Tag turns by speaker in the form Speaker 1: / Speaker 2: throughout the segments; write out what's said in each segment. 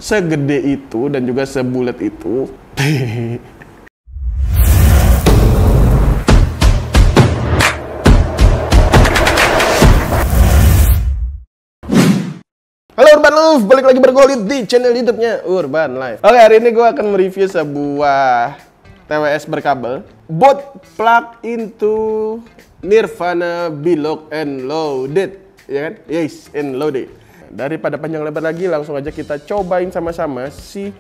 Speaker 1: segede itu dan juga sebulat itu. Halo Urban Love, balik lagi bergolit di channel YouTube-nya Urban Life. Oke, hari ini gue akan mereview sebuah TWS berkabel both plug into Nirvana Be-Lock and Loaded, ya kan? Yes, and loaded. Daripada panjang lebar lagi, langsung aja kita cobain sama-sama si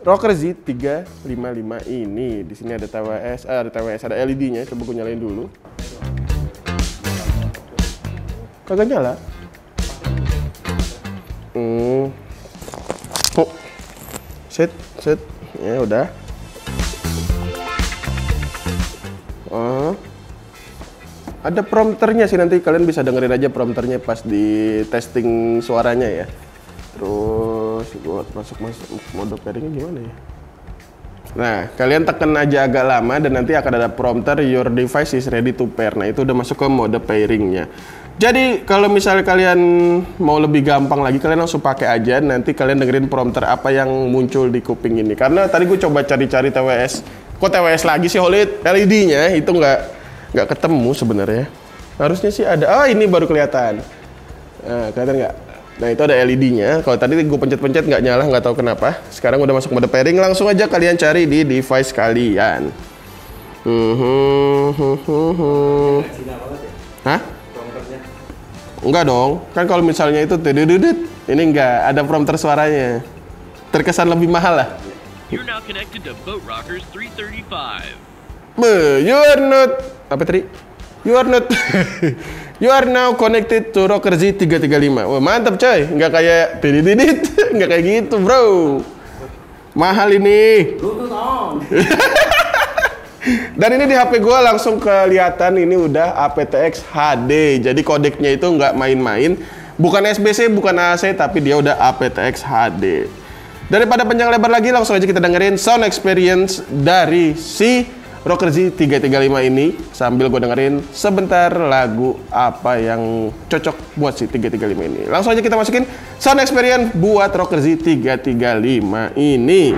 Speaker 1: Rocker Z355 ini. Di sini ada TWS, ada LED-nya. Coba gue nyalain dulu. Kagak nyala. Set, ya udah. Ada prompternya sih, nanti kalian bisa dengerin aja prompternya pas di testing suaranya ya. Terus buat masuk mode pairingnya gimana ya? Nah, kalian tekan aja agak lama dan nanti akan ada prompter your device is ready to pair. Nah, itu udah masuk ke mode pairingnya. Jadi kalau misalnya kalian mau lebih gampang lagi, kalian langsung pakai aja. Nanti kalian dengerin prompter apa yang muncul di kuping ini. Karena tadi gue coba cari-cari TWS. Kok TWS lagi sih Holid? LED-nya itu nggak ketemu sebenarnya. Harusnya sih ada. Oh, ini baru kelihatan. Nah, kelihatan nggak? Nah, itu ada LED-nya. Kalau tadi gue pencet-pencet nggak nyala, nggak tahu kenapa. Sekarang udah masuk mode pairing. Langsung aja kalian cari di device kalian. Hah? Enggak dong, kan kalau misalnya itu dedededed, ini enggak ada prompter suaranya. Terkesan lebih mahal lah.
Speaker 2: You're now connected to Boat Rockers 335.
Speaker 1: You are not apa tadi? You are not You are now connected to Rocker Z335. Wah, mantap coy, enggak kayak dedededed, enggak kayak gitu, bro. Mahal ini. Bluetooth on. Dan ini di HP gue langsung kelihatan ini udah aptX HD. Jadi kodeknya itu nggak main-main. Bukan SBC, bukan AAC, tapi dia udah aptX HD. Daripada panjang lebar lagi, langsung aja kita dengerin sound experience dari si Rocker Z335 ini. Sambil gue dengerin sebentar lagu apa yang cocok buat si 335 ini. Langsung aja kita masukin sound experience buat Rocker Z335 ini.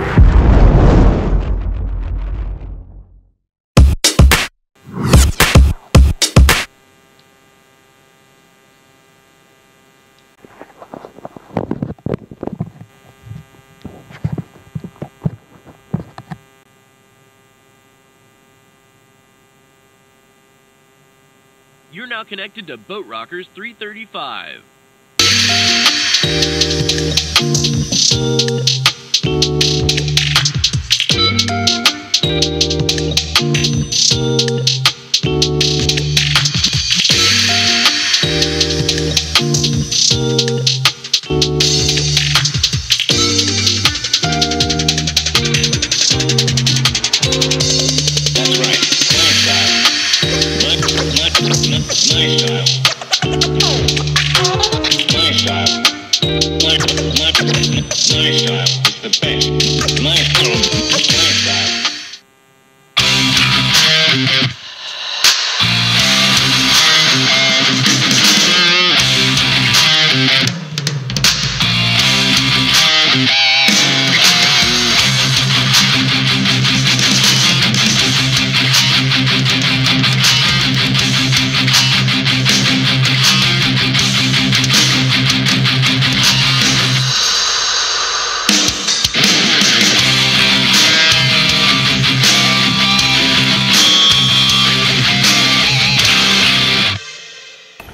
Speaker 2: You're now connected to Boat Rockers 335.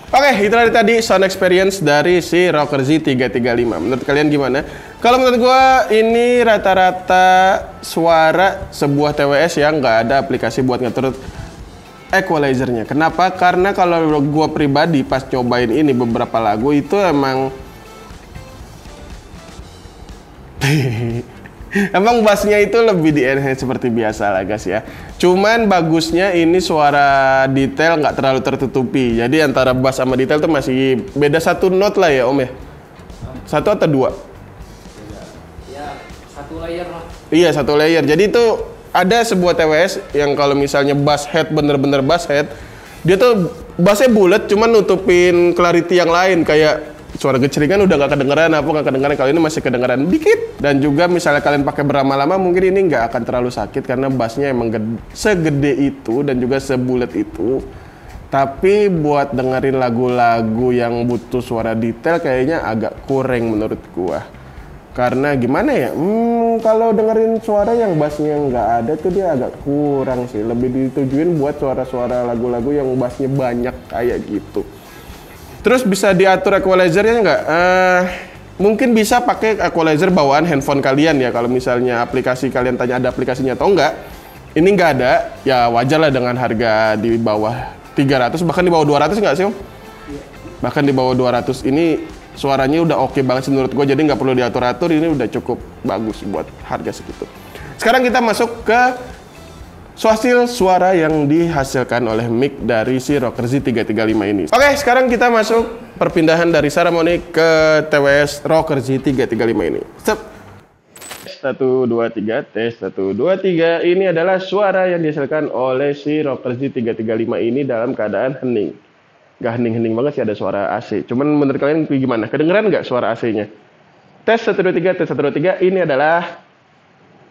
Speaker 1: Oke, itu tadi sound experience dari si Rocker Z335. Menurut kalian gimana? Kalau menurut gua ini rata-rata suara sebuah TWS yang nggak ada aplikasi buat ngatur equalizernya. Kenapa? Karena kalau gua pribadi pas nyobain ini beberapa lagu itu emang emang bassnya itu lebih di enhance seperti biasa lah guys ya. Cuman bagusnya ini suara detail nggak terlalu tertutupi. Jadi antara bass sama detail tuh masih beda satu note lah ya Om ya. Satu atau dua?
Speaker 3: Ya, satu layer lah.
Speaker 1: Iya, satu layer. Jadi itu ada sebuah TWS yang kalau misalnya bass head bener-bener bass head, dia tuh bassnya bulat cuman nutupin clarity yang lain kayak suara geceringan udah nggak kedengeran, apa nggak kedengeran. Kalau ini masih kedengeran dikit. Dan juga misalnya kalian pakai berlama-lama, mungkin ini nggak akan terlalu sakit karena bassnya emang segede itu dan juga sebulet itu. Tapi buat dengerin lagu-lagu yang butuh suara detail kayaknya agak kurang menurut gua. Karena gimana ya, kalau dengerin suara yang bassnya nggak ada tuh dia agak kurang sih. Lebih ditujuin buat suara-suara lagu-lagu yang bassnya banyak kayak gitu. Terus bisa diatur equalizernya nggak? Mungkin bisa pakai equalizer bawaan handphone kalian ya. Kalau misalnya aplikasi kalian tanya ada aplikasinya atau enggak, ini nggak ada, ya wajar lah dengan harga di bawah 300, bahkan di bawah 200 nggak sih Om? Bahkan di bawah 200 ini suaranya udah oke banget sih menurut gue, jadi nggak perlu diatur-atur, ini udah cukup bagus buat harga segitu. Sekarang kita masuk ke hasil suara yang dihasilkan oleh mic dari si Rocker Z335 ini. Oke, sekarang kita masuk perpindahan dari Saramonic ke TWS Rocker Z335 ini. Step. 1, 2, 3, tes 1, 2, 3. Ini adalah suara yang dihasilkan oleh si Rocker Z335 ini dalam keadaan hening. Gak hening-hening banget sih, ada suara AC. Cuman menurut kalian gimana? Kedengeran nggak suara AC-nya? Tes 1, 2, 3, tes 1, 2, 3. Ini adalah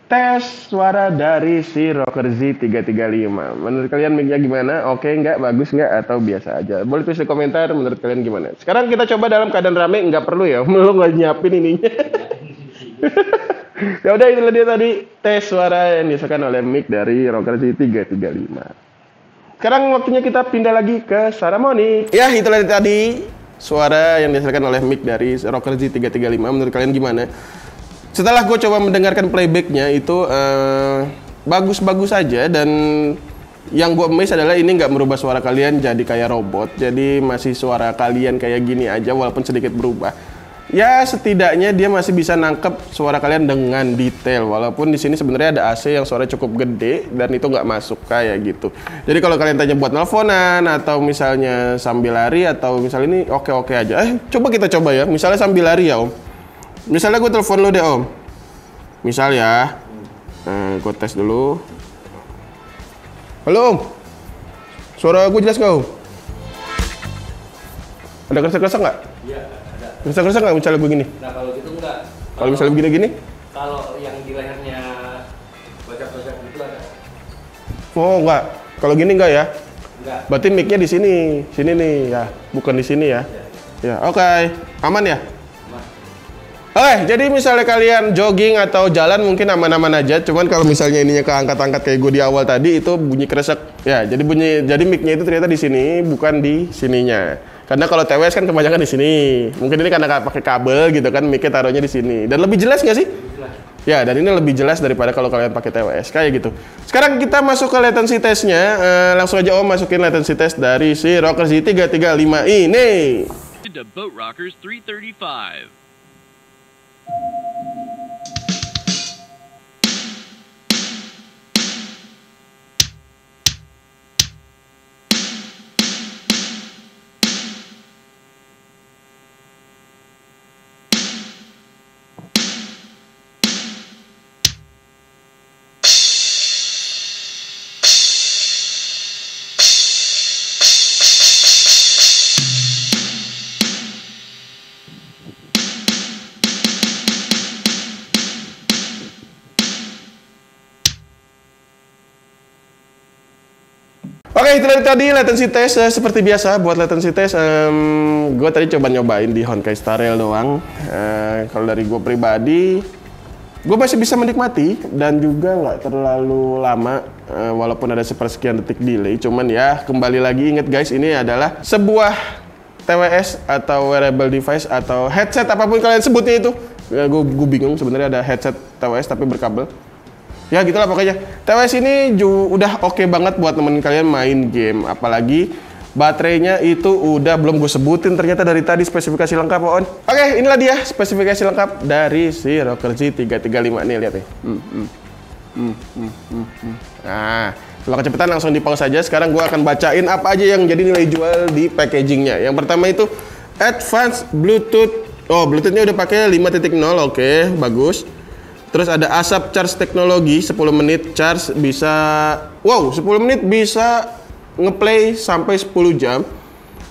Speaker 1: tes suara dari si Rocker Z335. Menurut kalian mic-nya gimana? Oke nggak? Bagus nggak? Atau biasa aja? Boleh tulis di komentar menurut kalian gimana. Sekarang kita coba dalam keadaan rame, nggak perlu ya. Lu nggak nyiapin ininya. Ya udah, itu dia tadi tes suara yang dihasilkan oleh mic dari Rocker Z335. Sekarang waktunya kita pindah lagi ke Saramonic. Ya, itulah tadi suara yang dihasilkan oleh mic dari Rocker Z335. Menurut kalian gimana? Setelah gue coba mendengarkan playbacknya itu bagus-bagus aja, dan yang gue amazed adalah ini nggak merubah suara kalian jadi kayak robot. Jadi masih suara kalian kayak gini aja walaupun sedikit berubah. Ya setidaknya dia masih bisa nangkep suara kalian dengan detail, walaupun di sini sebenarnya ada AC yang suara cukup gede dan itu nggak masuk kayak gitu. Jadi kalau kalian tanya buat nelponan atau misalnya sambil lari atau misalnya ini oke-oke aja. Coba kita coba ya, misalnya sambil lari ya Om. Misalnya gue telepon lo deh Om. Misal ya, gue tes dulu. Halo Om, suara gue jelas nggak Om? Ada kerasa-kerasa nggak?
Speaker 3: Iya, ada.
Speaker 1: Kerasa-kerasa nggak misalnya begini?
Speaker 3: Nah kalau gitu enggak.
Speaker 1: Kalau misalnya begini-gini?
Speaker 3: Kalau yang di lehernya bocap-bocap gitu ada.
Speaker 1: Oh enggak, kalau gini enggak ya?
Speaker 3: Enggak.
Speaker 1: Berarti mic-nya di sini nih ya, bukan di sini ya? Ya, oke, aman ya? Oke, jadi misalnya kalian jogging atau jalan mungkin aman-aman aja. Cuman kalau misalnya ininya keangkat-angkat kayak gue di awal tadi itu bunyi kresek. Ya, jadi mic-nya itu ternyata di sini bukan di sininya. Karena kalau TWS kan kebanyakan di sini. Mungkin ini karena pakai kabel gitu kan, mic-nya taruhnya di sini. Dan lebih jelas nggak sih? Ya, dan ini lebih jelas daripada kalau kalian pakai TWS kayak gitu. Sekarang kita masuk ke latency testnya. Langsung aja Om masukin latency test dari si Rocker Z335 ini.
Speaker 2: To Boat Rockers 335.
Speaker 1: Oke, itu tadi latency test. Seperti biasa buat latency test, gue tadi coba nyobain di Honkai Star Rail doang. Kalau dari gue pribadi, gue masih bisa menikmati dan juga nggak terlalu lama, walaupun ada sepersekian detik delay. Cuman ya kembali lagi inget guys, ini adalah sebuah TWS atau wearable device atau headset apapun kalian sebutnya itu. Gue bingung sebenarnya, ada headset TWS tapi berkabel. Ya gitulah pokoknya. TWS ini udah oke banget buat nemenin kalian main game. Apalagi baterainya itu udah belum gue sebutin ternyata dari tadi spesifikasi lengkap On. Oke, inilah dia spesifikasi lengkap dari si Rocker Z335 nih, lihat nih. Nah, kalau kecepatan langsung di pause saja. Sekarang gue akan bacain apa aja yang jadi nilai jual di packagingnya. Yang pertama itu Advanced Bluetooth. Oh, Bluetoothnya udah pakai 5.0, oke, bagus. Terus ada ASAP charge teknologi, 10 menit charge bisa, wow, 10 menit bisa ngeplay sampai 10 jam.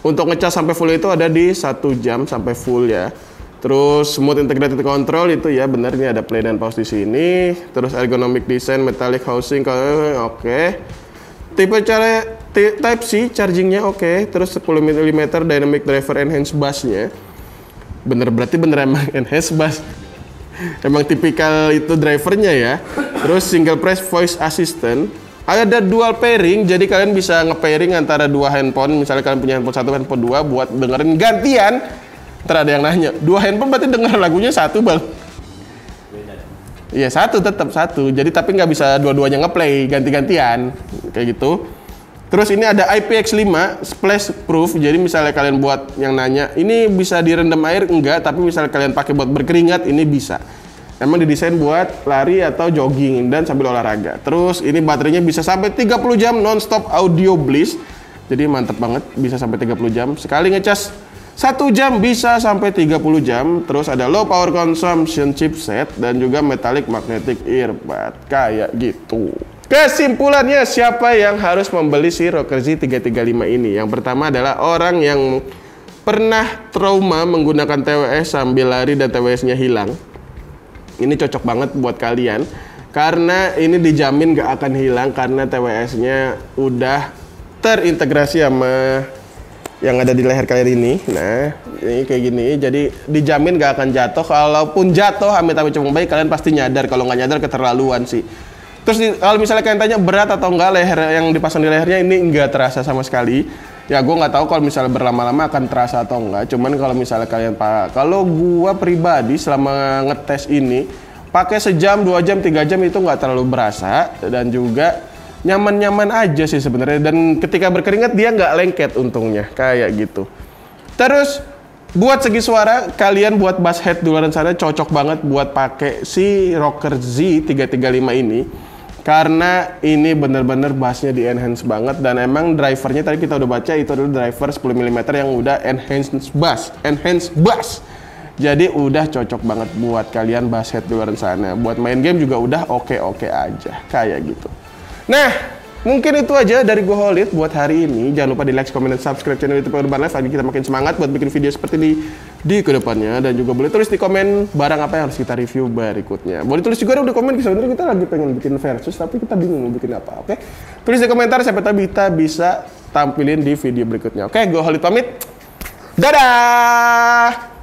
Speaker 1: Untuk ngecas sampai full itu ada di 1 jam sampai full ya. Terus smooth integrated control itu ya benar, ini ada play dan pause di sini. Terus ergonomic design, metallic housing, oke. Tipe cara Type C chargingnya oke. Terus 10 mm dynamic driver enhanced bass-nya. Berarti bener emang enhanced bass. Emang tipikal itu drivernya ya. Terus single press voice assistant. Ada dual pairing, jadi kalian bisa nge-pairing antara dua handphone. Misalnya kalian punya handphone 1, handphone 2 buat dengerin gantian. Ntar ada yang nanya, 2 handphone berarti denger lagunya 1 bang? Iya 1, tetap 1. Jadi tapi nggak bisa dua-duanya nge-play, ganti-gantian. Kayak gitu. Terus ini ada IPX5 splash proof. Jadi misalnya kalian buat yang nanya, ini bisa direndam air? Enggak, tapi misalnya kalian pakai buat berkeringat, ini bisa. Emang didesain buat lari atau jogging dan sambil olahraga. Terus ini baterainya bisa sampai 30 jam non-stop audio bliss. Jadi mantep banget, bisa sampai 30 jam. Sekali ngecas 1 jam bisa sampai 30 jam. Terus ada low power consumption chipset dan juga metallic magnetic earbud. Kayak gitu. Kesimpulannya, siapa yang harus membeli si Rocker Z335 ini? Yang pertama adalah orang yang pernah trauma menggunakan TWS sambil lari dan TWS-nya hilang. Ini cocok banget buat kalian karena ini dijamin gak akan hilang karena TWS-nya udah terintegrasi sama yang ada di leher kalian ini. Nah, ini kayak gini, jadi dijamin gak akan jatuh. Kalaupun jatuh, amit-amit cuma baik, kalian pasti nyadar. Kalau nggak nyadar, keterlaluan sih. Terus kalau misalnya kalian tanya berat atau enggak leher yang dipasang di lehernya, ini enggak terasa sama sekali. Ya gue nggak tahu kalau misalnya berlama-lama akan terasa atau enggak. Cuman kalau misalnya kalian kalau gue pribadi selama ngetes ini pakai sejam, 2 jam, 3 jam itu nggak terlalu berasa dan juga nyaman-nyaman aja sih sebenarnya. Dan ketika berkeringat dia nggak lengket untungnya kayak gitu. Terus buat segi suara, kalian buat bass head di luar sana cocok banget buat pakai si Rocker Z335 ini. Karena ini bener-bener bassnya di enhance banget dan emang drivernya tadi kita udah baca itu adalah driver 10 mm yang udah enhanced bass. Jadi udah cocok banget buat kalian bass head di luar sana. Buat main game juga udah oke-oke aja kayak gitu. Nah, mungkin itu aja dari gua Holid buat hari ini. Jangan lupa di like, comment, dan subscribe channel YouTube Urban Life. Lagi kita makin semangat buat bikin video seperti ini di kedepannya. Dan juga boleh tulis di komen barang apa yang harus kita review berikutnya. Boleh tulis juga dong di komen. Sebenarnya kita lagi pengen bikin versus, tapi kita bingung mau bikin apa. Oke? Tulis di komentar, siapa tahu kita bisa tampilin di video berikutnya. Oke, gua Holid pamit. Dadah!